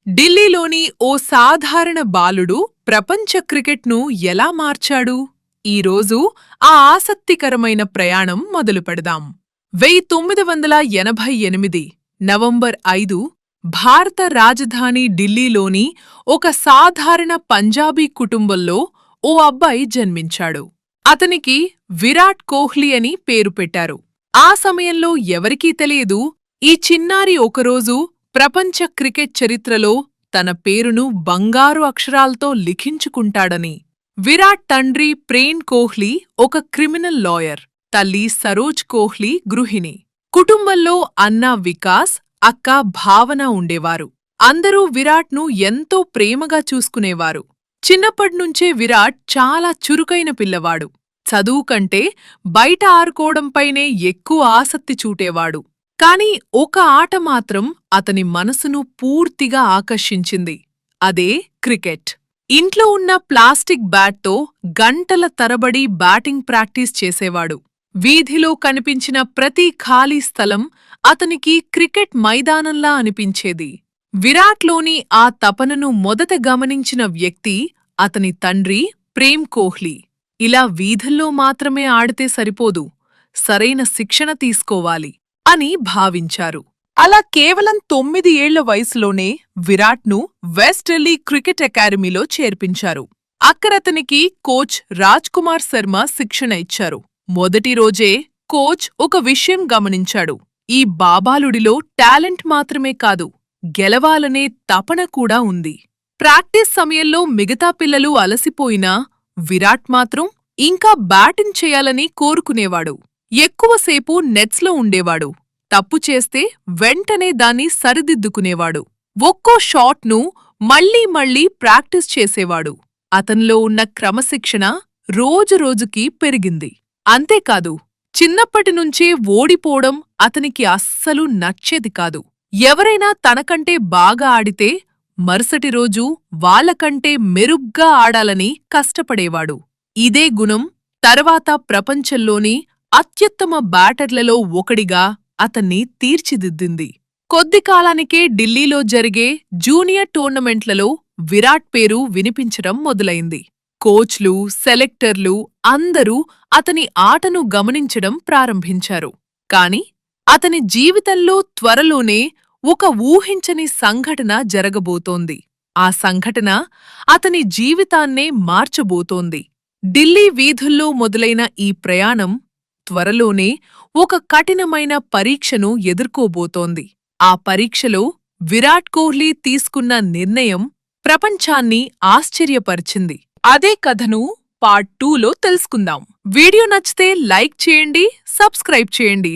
ఢిల్లీలోని ఓ సాధారణ బాలుడు ప్రపంచ క్రికెట్ను ఎలా మార్చాడు? ఈరోజు ఆ ఆసక్తికరమైన ప్రయాణం మొదలుపెడదాం. 1988 నవంబర్ 5 భారత రాజధాని ఢిల్లీలోని ఒక సాధారణ పంజాబీ కుటుంబంలో ఓ అబ్బాయి జన్మించాడు. అతనికి విరాట్ కోహ్లీ అని పేరు పెట్టారు. ఆ సమయంలో ఎవరికీ తెలియదు ఈ చిన్నారి ఒకరోజు ప్రపంచ క్రికెట్ చరిత్రలో తన పేరును బంగారు అక్షరాలతో లిఖించుకుంటాడని. విరాట్ తండ్రి ప్రేమ్ కోహ్లీ ఒక క్రిమినల్ లాయర్, తల్లి సరోజ్ కోహ్లీ గృహిణి. కుటుంబంలో అన్న వికాస్, అక్క భావన ఉండేవారు. అందరూ విరాట్ను ఎంతో ప్రేమగా చూసుకునేవారు. చిన్నప్పట్నుంచే విరాట్ చాలా చురుకైన పిల్లవాడు. చదువు కంటే బయట ఆడుకోవడంపైనే ఎక్కువ ఆసక్తి చూటేవాడు. కాని ఒక ఆట మాత్రం అతని మనసును పూర్తిగా ఆకర్షించింది. అదే క్రికెట్. ఇంట్లో ఉన్న ప్లాస్టిక్ బ్యాట్తో గంటల తరబడి బ్యాటింగ్ ప్రాక్టీస్ చేసేవాడు. వీధిలో కనిపించిన ప్రతి ఖాళీ స్థలం అతనికి క్రికెట్ మైదానంలా అనిపించేది. విరాట్లోని ఆ తపనను మొదట గమనించిన వ్యక్తి అతని తండ్రి ప్రేమ్ కోహ్లీ. ఇలా వీధుల్లో మాత్రమే ఆడితే సరిపోదు, సరైన శిక్షణ తీసుకోవాలి అని భావించారు. అలా కేవలం 9 ఏళ్ల వయసులోనే విరాట్ను వెస్ట్ ఢిల్లీ క్రికెట్ అకాడమీలో చేర్పించారు. అక్కడతనికి కోచ్ రాజ్ కుమార్ శర్మ శిక్షణ ఇచ్చారు. మొదటి రోజే కోచ్ ఒక విషయం గమనించాడు. ఈ బాబాలుడిలో టాలెంట్ మాత్రమే కాదు, గెలవాలనే తపన కూడా ఉంది. ప్రాక్టీస్ సమయంలో మిగతా పిల్లలు అలసిపోయినా విరాట్ మాత్రం ఇంకా బ్యాటింగ్ చేయాలని కోరుకునేవాడు. ఎక్కువసేపు నెట్స్లో ఉండేవాడు. తప్పు చేస్తే వెంటనే దాన్ని సరిదిద్దుకునేవాడు. ఒక్కో షాట్ను మళ్లీ మళ్లీ ప్రాక్టీస్ చేసేవాడు. అతనిలో ఉన్న క్రమశిక్షణ రోజురోజుకీ పెరిగింది. అంతేకాదు, చిన్నప్పటినుంచే ఓడిపోవడం అతనికి అస్సలు నచ్చేది కాదు. ఎవరైనా తనకంటే బాగా ఆడితే మరుసటి రోజు వాళ్లకంటే మెరుగ్గా ఆడాలని కష్టపడేవాడు. ఇదే గుణం తర్వాత ప్రపంచంలోని అత్యుత్తమ బ్యాటర్లలో ఒకడిగా అతన్ని తీర్చిదిద్దింది. కొద్ది కాలానికే ఢిల్లీలో జరిగే జూనియర్ టోర్నమెంట్లలో విరాట్ పేరు వినిపించడం మొదలైంది. కోచ్లు, సెలెక్టర్లు అందరూ అతని ఆటను గమనించడం ప్రారంభించారు. కాని అతని జీవితంలో త్వరలోనే ఒక ఊహించని సంఘటన జరగబోతోంది. ఆ సంఘటన అతని జీవితాన్నే మార్చబోతోంది. ఢిల్లీ వీధుల్లో మొదలైన ఈ ప్రయాణం త్వరలోనే ఒక కఠినమైన పరీక్షను ఎదుర్కోబోతోంది. ఆ పరీక్షలో విరాట్ కోహ్లీ తీసుకున్న నిర్ణయం ప్రపంచాన్ని ఆశ్చర్యపరిచింది. అదే కథను పార్ట్ 2లో తెలుసుకుందాం. వీడియో నచ్చితే లైక్ చేయండి, సబ్స్క్రైబ్ చేయండి.